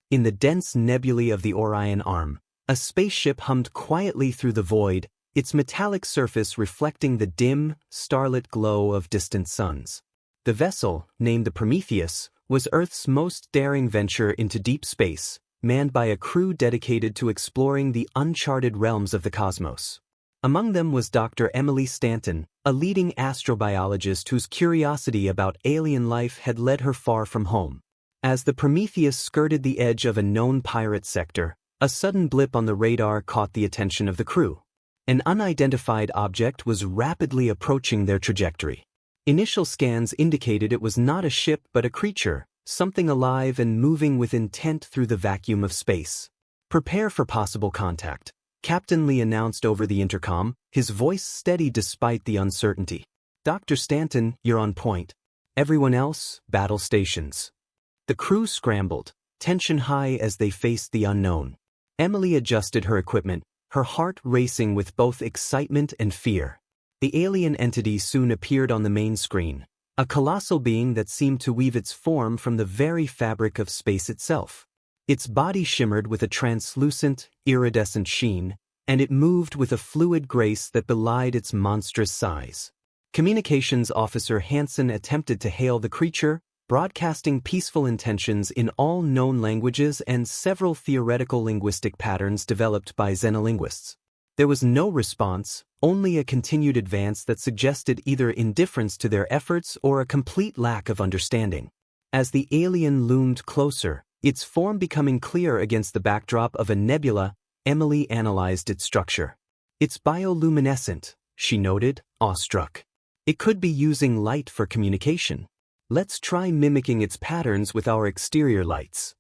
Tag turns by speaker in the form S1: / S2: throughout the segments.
S1: In the dense nebulae of the Orion Arm, a spaceship hummed quietly through the void, its metallic surface reflecting the dim, starlit glow of distant suns. The vessel, named the Prometheus, was Earth's most daring venture into deep space, manned by a crew dedicated to exploring the uncharted realms of the cosmos. Among them was Dr. Emily Stanton, a leading astrobiologist whose curiosity about alien life had led her far from home. As the Prometheus skirted the edge of a known pirate sector, a sudden blip on the radar caught the attention of the crew. An unidentified object was rapidly approaching their trajectory. Initial scans indicated it was not a ship but a creature, something alive and moving with intent through the vacuum of space. "Prepare for possible contact," Captain Lee announced over the intercom, his voice steady despite the uncertainty. "Dr. Stanton, you're on point. Everyone else, battle stations." The crew scrambled, tension high as they faced the unknown. Emily adjusted her equipment, her heart racing with both excitement and fear. The alien entity soon appeared on the main screen, a colossal being that seemed to weave its form from the very fabric of space itself. Its body shimmered with a translucent, iridescent sheen, and it moved with a fluid grace that belied its monstrous size. Communications Officer Hansen attempted to hail the creature, broadcasting peaceful intentions in all known languages and several theoretical linguistic patterns developed by xenolinguists. There was no response, only a continued advance that suggested either indifference to their efforts or a complete lack of understanding. As the alien loomed closer, its form becoming clear against the backdrop of a nebula, Emily analyzed its structure. "It's bioluminescent," she noted, awestruck. "It could be using light for communication. Let's try mimicking its patterns with our exterior lights."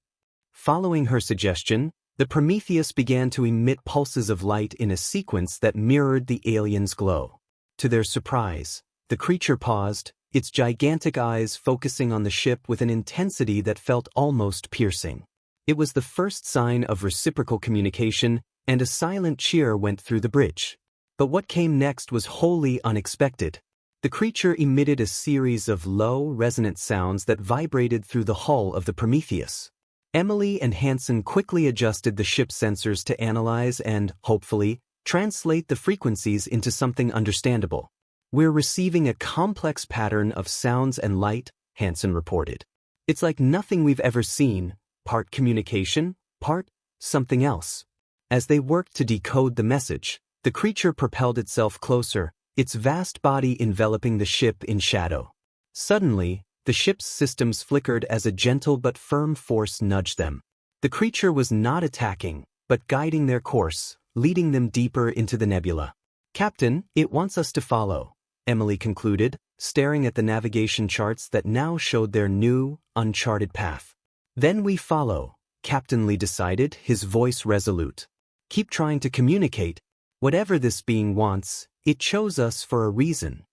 S1: Following her suggestion, the Prometheus began to emit pulses of light in a sequence that mirrored the alien's glow. To their surprise, the creature paused, its gigantic eyes focusing on the ship with an intensity that felt almost piercing. It was the first sign of reciprocal communication, and a silent cheer went through the bridge. But what came next was wholly unexpected. The creature emitted a series of low, resonant sounds that vibrated through the hull of the Prometheus. Emily and Hansen quickly adjusted the ship's sensors to analyze and, hopefully, translate the frequencies into something understandable. "We're receiving a complex pattern of sounds and light," Hansen reported. "It's like nothing we've ever seen, part communication, part something else." As they worked to decode the message, the creature propelled itself closer, its vast body enveloping the ship in shadow. Suddenly, the ship's systems flickered as a gentle but firm force nudged them. The creature was not attacking, but guiding their course, leading them deeper into the nebula. "Captain, it wants us to follow," Emily concluded, staring at the navigation charts that now showed their new, uncharted path. "Then we follow," Captain Lee decided, his voice resolute. "Keep trying to communicate. Whatever this being wants, it chose us for a reason."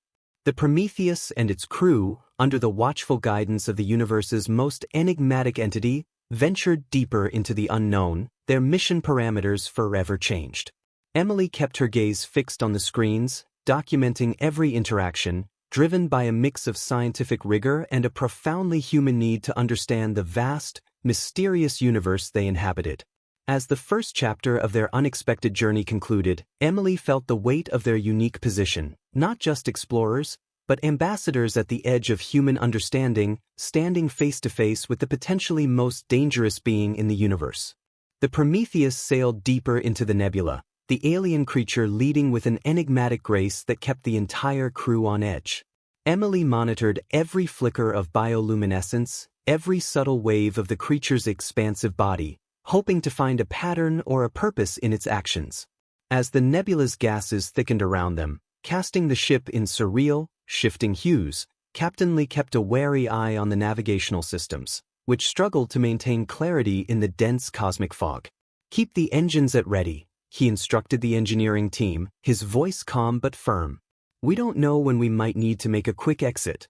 S1: The Prometheus and its crew, under the watchful guidance of the universe's most enigmatic entity, ventured deeper into the unknown, their mission parameters forever changed. Emily kept her gaze fixed on the screens, documenting every interaction, driven by a mix of scientific rigor and a profoundly human need to understand the vast, mysterious universe they inhabited. As the first chapter of their unexpected journey concluded, Emily felt the weight of their unique position, not just explorers, but ambassadors at the edge of human understanding, standing face to face with the potentially most dangerous being in the universe. The Prometheus sailed deeper into the nebula, the alien creature leading with an enigmatic grace that kept the entire crew on edge. Emily monitored every flicker of bioluminescence, every subtle wave of the creature's expansive body, hoping to find a pattern or a purpose in its actions. As the nebula's gases thickened around them, casting the ship in surreal, shifting hues, Captain Lee kept a wary eye on the navigational systems, which struggled to maintain clarity in the dense cosmic fog. "Keep the engines at ready," he instructed the engineering team, his voice calm but firm. "We don't know when we might need to make a quick exit."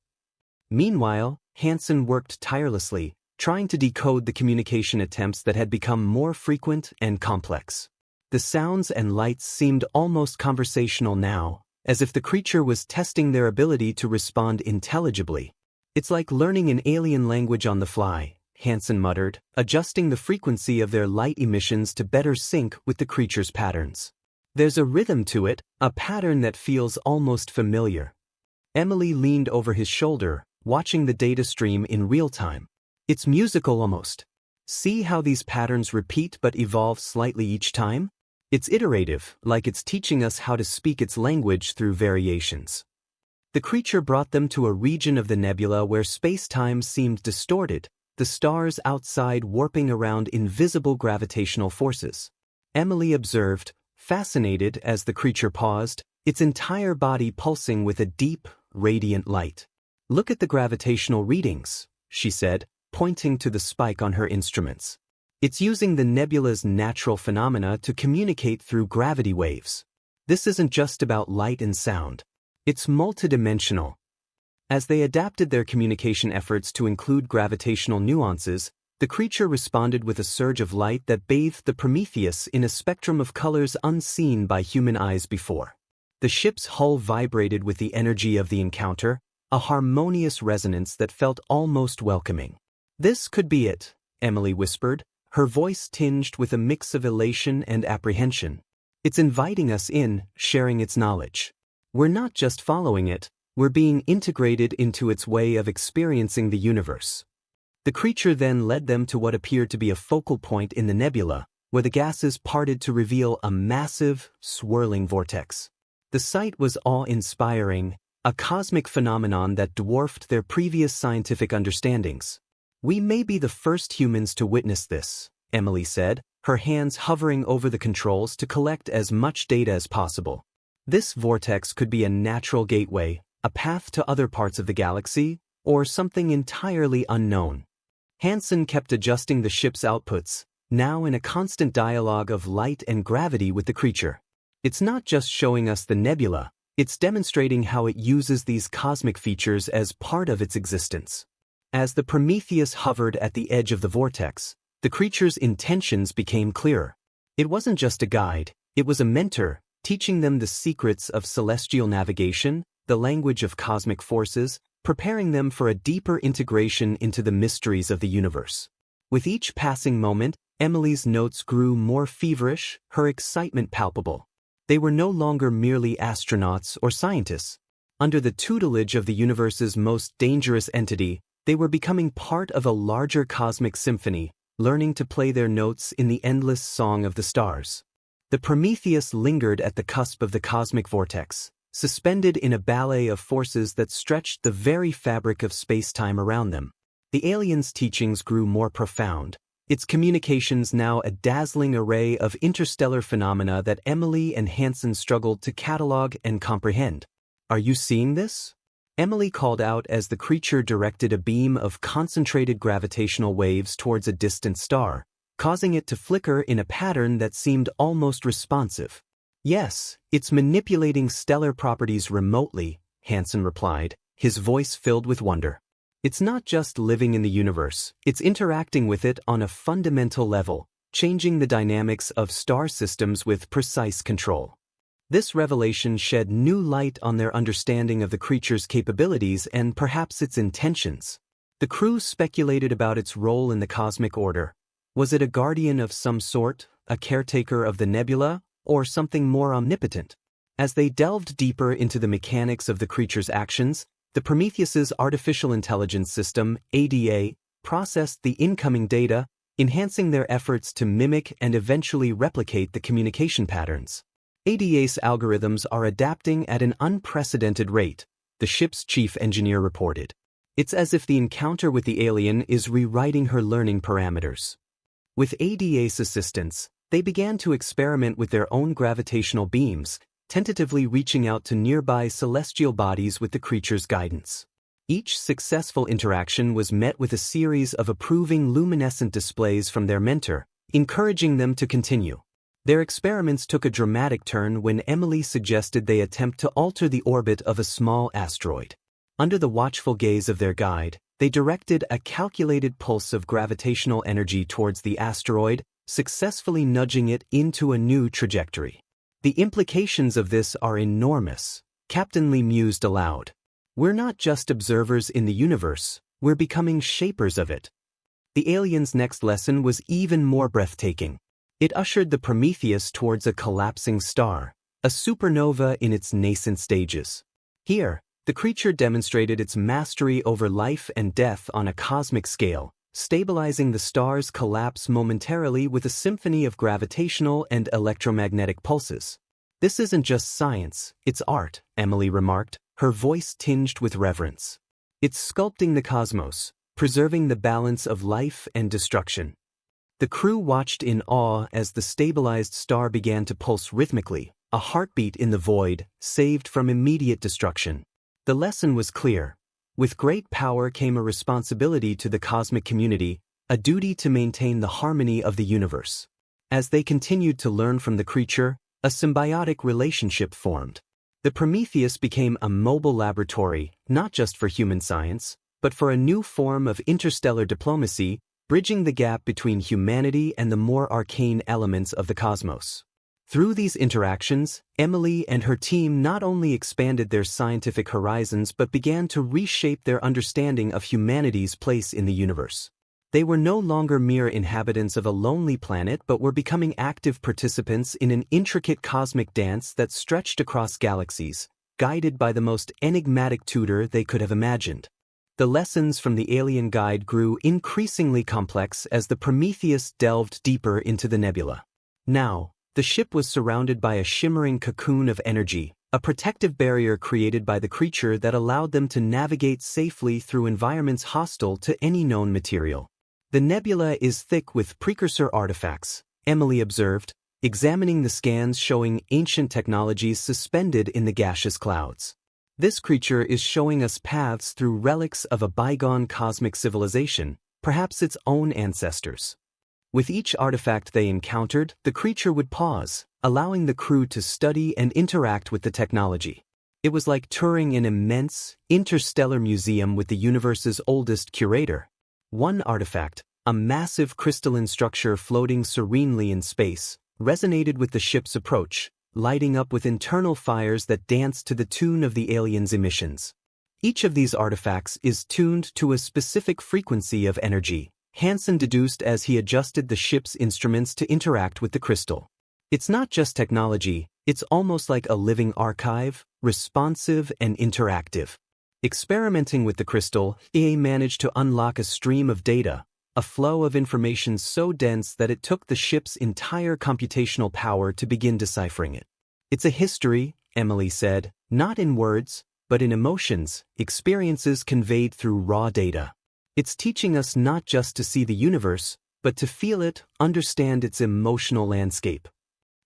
S1: Meanwhile, Hansen worked tirelessly, trying to decode the communication attempts that had become more frequent and complex. The sounds and lights seemed almost conversational now, as if the creature was testing their ability to respond intelligibly. "It's like learning an alien language on the fly," Hansen muttered, adjusting the frequency of their light emissions to better sync with the creature's patterns. There's a rhythm to it, a pattern that feels almost familiar. Emily leaned over his shoulder, watching the data stream in real time. It's musical almost. See how these patterns repeat but evolve slightly each time? It's iterative, like it's teaching us how to speak its language through variations. The creature brought them to a region of the nebula where space-time seemed distorted, the stars outside warping around invisible gravitational forces. Emily observed, fascinated as the creature paused, its entire body pulsing with a deep, radiant light. "Look at the gravitational readings," she said, pointing to the spike on her instruments. "It's using the nebula's natural phenomena to communicate through gravity waves. This isn't just about light and sound. It's multidimensional." As they adapted their communication efforts to include gravitational nuances, the creature responded with a surge of light that bathed the Prometheus in a spectrum of colors unseen by human eyes before. The ship's hull vibrated with the energy of the encounter, a harmonious resonance that felt almost welcoming. "This could be it," Emily whispered, her voice tinged with a mix of elation and apprehension. "It's inviting us in, sharing its knowledge. We're not just following it, we're being integrated into its way of experiencing the universe." The creature then led them to what appeared to be a focal point in the nebula, where the gases parted to reveal a massive, swirling vortex. The sight was awe-inspiring, a cosmic phenomenon that dwarfed their previous scientific understandings. "We may be the first humans to witness this," Emily said, her hands hovering over the controls to collect as much data as possible. "This vortex could be a natural gateway, a path to other parts of the galaxy, or something entirely unknown." Hansen kept adjusting the ship's outputs, now in a constant dialogue of light and gravity with the creature. "It's not just showing us the nebula, it's demonstrating how it uses these cosmic features as part of its existence." As the Prometheus hovered at the edge of the vortex, the creature's intentions became clearer. It wasn't just a guide, it was a mentor, teaching them the secrets of celestial navigation, the language of cosmic forces, preparing them for a deeper integration into the mysteries of the universe. With each passing moment, Emily's notes grew more feverish, her excitement palpable. They were no longer merely astronauts or scientists. Under the tutelage of the universe's most dangerous entity, they were becoming part of a larger cosmic symphony, learning to play their notes in the endless song of the stars. The Prometheus lingered at the cusp of the cosmic vortex, suspended in a ballet of forces that stretched the very fabric of space-time around them. The alien's teachings grew more profound, its communications now a dazzling array of interstellar phenomena that Emily and Hansen struggled to catalog and comprehend. "Are you seeing this?" Emily called out as the creature directed a beam of concentrated gravitational waves towards a distant star, causing it to flicker in a pattern that seemed almost responsive. "Yes, it's manipulating stellar properties remotely," Hansen replied, his voice filled with wonder. "It's not just living in the universe, it's interacting with it on a fundamental level, changing the dynamics of star systems with precise control." This revelation shed new light on their understanding of the creature's capabilities and perhaps its intentions. The crew speculated about its role in the cosmic order. Was it a guardian of some sort, a caretaker of the nebula, or something more omnipotent? As they delved deeper into the mechanics of the creature's actions, the Prometheus's artificial intelligence system, ADA, processed the incoming data, enhancing their efforts to mimic and eventually replicate the communication patterns. ADA's algorithms are adapting at an unprecedented rate, the ship's chief engineer reported. It's as if the encounter with the alien is rewriting her learning parameters. With ADA's assistance, they began to experiment with their own gravitational beams, tentatively reaching out to nearby celestial bodies with the creature's guidance. Each successful interaction was met with a series of approving luminescent displays from their mentor, encouraging them to continue. Their experiments took a dramatic turn when Emily suggested they attempt to alter the orbit of a small asteroid. Under the watchful gaze of their guide, they directed a calculated pulse of gravitational energy towards the asteroid, successfully nudging it into a new trajectory. "The implications of this are enormous," Captain Lee mused aloud. "We're not just observers in the universe, we're becoming shapers of it." The aliens' next lesson was even more breathtaking. It ushered the Prometheus towards a collapsing star, a supernova in its nascent stages. Here, the creature demonstrated its mastery over life and death on a cosmic scale, stabilizing the star's collapse momentarily with a symphony of gravitational and electromagnetic pulses. "This isn't just science, it's art," Emily remarked, her voice tinged with reverence. "It's sculpting the cosmos, preserving the balance of life and destruction." The crew watched in awe as the stabilized star began to pulse rhythmically, a heartbeat in the void, saved from immediate destruction. The lesson was clear. With great power came a responsibility to the cosmic community, a duty to maintain the harmony of the universe. As they continued to learn from the creature, a symbiotic relationship formed. The Prometheus became a mobile laboratory, not just for human science, but for a new form of interstellar diplomacy, bridging the gap between humanity and the more arcane elements of the cosmos. Through these interactions, Emily and her team not only expanded their scientific horizons but began to reshape their understanding of humanity's place in the universe. They were no longer mere inhabitants of a lonely planet but were becoming active participants in an intricate cosmic dance that stretched across galaxies, guided by the most enigmatic tutor they could have imagined. The lessons from the alien guide grew increasingly complex as the Prometheus delved deeper into the nebula. Now, the ship was surrounded by a shimmering cocoon of energy, a protective barrier created by the creature that allowed them to navigate safely through environments hostile to any known material. "The nebula is thick with precursor artifacts," Emily observed, examining the scans showing ancient technologies suspended in the gaseous clouds. "This creature is showing us paths through relics of a bygone cosmic civilization, perhaps its own ancestors." With each artifact they encountered, the creature would pause, allowing the crew to study and interact with the technology. It was like touring an immense, interstellar museum with the universe's oldest curator. One artifact, a massive crystalline structure floating serenely in space, resonated with the ship's approach, lighting up with internal fires that danced to the tune of the aliens' emissions. Each of these artifacts is tuned to a specific frequency of energy, Hansen deduced as he adjusted the ship's instruments to interact with the crystal. "It's not just technology, it's almost like a living archive, responsive and interactive." Experimenting with the crystal, EA managed to unlock a stream of data, a flow of information so dense that it took the ship's entire computational power to begin deciphering it. "It's a history," Emily said, "not in words, but in emotions, experiences conveyed through raw data. It's teaching us not just to see the universe, but to feel it, understand its emotional landscape."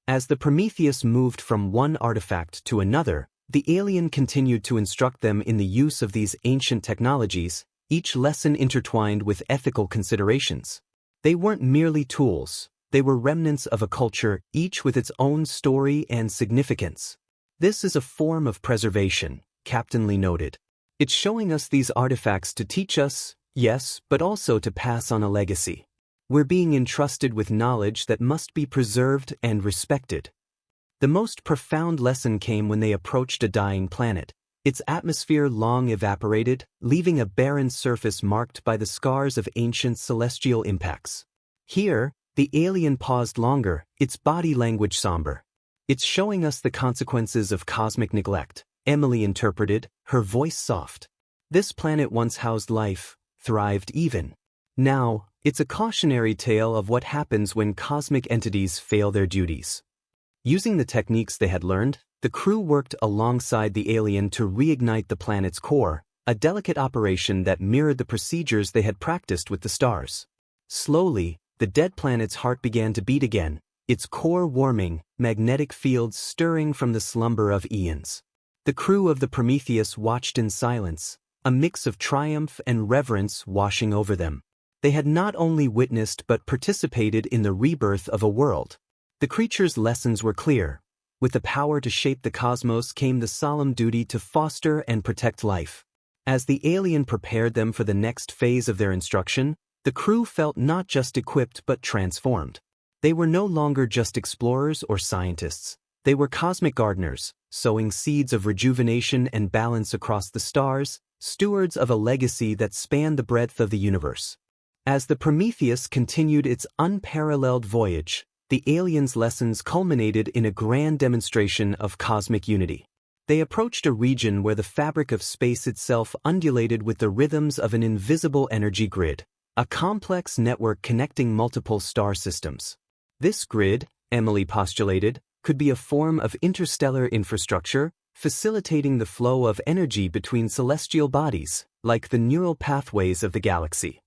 S1: As the Prometheus moved from one artifact to another, the alien continued to instruct them in the use of these ancient technologies, each lesson intertwined with ethical considerations. They weren't merely tools, they were remnants of a culture, each with its own story and significance. "This is a form of preservation," Captain Lee noted. "It's showing us these artifacts to teach us, yes, but also to pass on a legacy. We're being entrusted with knowledge that must be preserved and respected." The most profound lesson came when they approached a dying planet. Its atmosphere long evaporated, leaving a barren surface marked by the scars of ancient celestial impacts. Here, the alien paused longer, its body language somber. "It's showing us the consequences of cosmic neglect," Emily interpreted, her voice soft. "This planet once housed life, thrived even. Now, it's a cautionary tale of what happens when cosmic entities fail their duties." Using the techniques they had learned, the crew worked alongside the alien to reignite the planet's core, a delicate operation that mirrored the procedures they had practiced with the stars. Slowly, the dead planet's heart began to beat again, its core warming, magnetic fields stirring from the slumber of eons. The crew of the Prometheus watched in silence, a mix of triumph and reverence washing over them. They had not only witnessed but participated in the rebirth of a world. The creature's lessons were clear. With the power to shape the cosmos came the solemn duty to foster and protect life. As the alien prepared them for the next phase of their instruction, the crew felt not just equipped but transformed. They were no longer just explorers or scientists. They were cosmic gardeners, sowing seeds of rejuvenation and balance across the stars, stewards of a legacy that spanned the breadth of the universe. As the Prometheus continued its unparalleled voyage, the aliens' lessons culminated in a grand demonstration of cosmic unity. They approached a region where the fabric of space itself undulated with the rhythms of an invisible energy grid, a complex network connecting multiple star systems. This grid, Emily postulated, could be a form of interstellar infrastructure, facilitating the flow of energy between celestial bodies, like the neural pathways of the galaxy.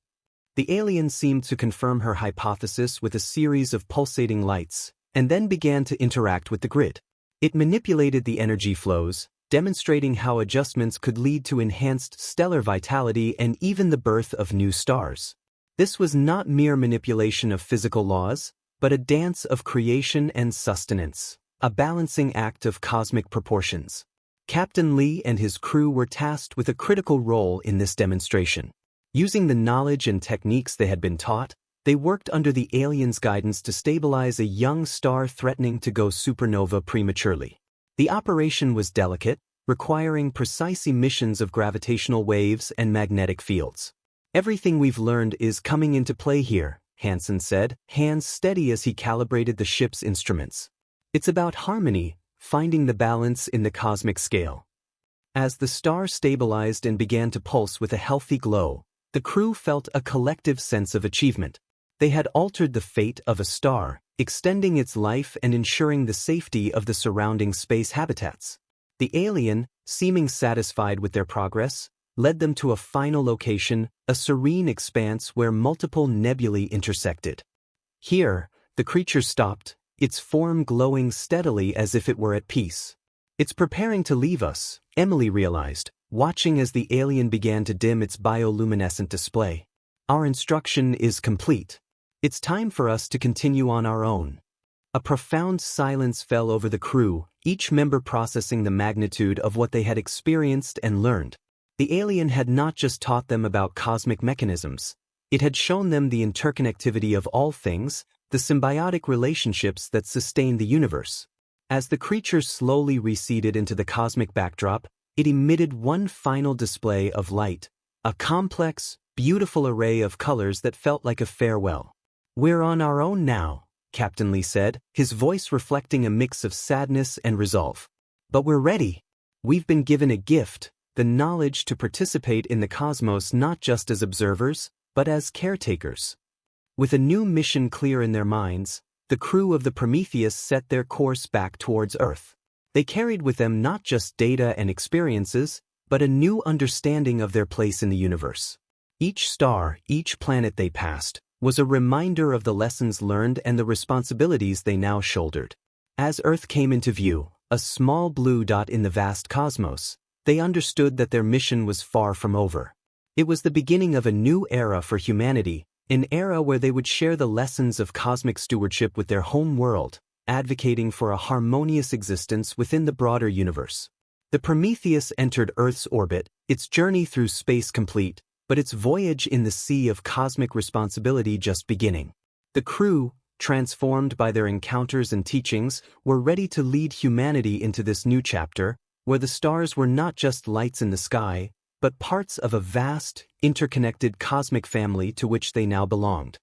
S1: The alien seemed to confirm her hypothesis with a series of pulsating lights, and then began to interact with the grid. It manipulated the energy flows, demonstrating how adjustments could lead to enhanced stellar vitality and even the birth of new stars. This was not mere manipulation of physical laws, but a dance of creation and sustenance, a balancing act of cosmic proportions. Captain Lee and his crew were tasked with a critical role in this demonstration. Using the knowledge and techniques they had been taught, they worked under the aliens' guidance to stabilize a young star threatening to go supernova prematurely. The operation was delicate, requiring precise emissions of gravitational waves and magnetic fields. "Everything we've learned is coming into play here," Hansen said, hands steady as he calibrated the ship's instruments. "It's about harmony, finding the balance in the cosmic scale." As the star stabilized and began to pulse with a healthy glow, the crew felt a collective sense of achievement. They had altered the fate of a star, extending its life and ensuring the safety of the surrounding space habitats. The alien, seeming satisfied with their progress, led them to a final location, a serene expanse where multiple nebulae intersected. Here, the creature stopped, its form glowing steadily as if it were at peace. "It's preparing to leave us," Emily realized, watching as the alien began to dim its bioluminescent display. "Our instruction is complete. It's time for us to continue on our own." A profound silence fell over the crew, each member processing the magnitude of what they had experienced and learned. The alien had not just taught them about cosmic mechanisms, it had shown them the interconnectivity of all things, the symbiotic relationships that sustain the universe. As the creature slowly receded into the cosmic backdrop, it emitted one final display of light, a complex, beautiful array of colors that felt like a farewell. "We're on our own now," Captain Lee said, his voice reflecting a mix of sadness and resolve. "But we're ready. We've been given a gift, the knowledge to participate in the cosmos not just as observers, but as caretakers." With a new mission clear in their minds, the crew of the Prometheus set their course back towards Earth. They carried with them not just data and experiences, but a new understanding of their place in the universe. Each star, each planet they passed, was a reminder of the lessons learned and the responsibilities they now shouldered. As Earth came into view, a small blue dot in the vast cosmos, they understood that their mission was far from over. It was the beginning of a new era for humanity, an era where they would share the lessons of cosmic stewardship with their home world, advocating for a harmonious existence within the broader universe. The Prometheus entered Earth's orbit, its journey through space complete, but its voyage in the sea of cosmic responsibility just beginning. The crew, transformed by their encounters and teachings, were ready to lead humanity into this new chapter, where the stars were not just lights in the sky, but parts of a vast, interconnected cosmic family to which they now belonged.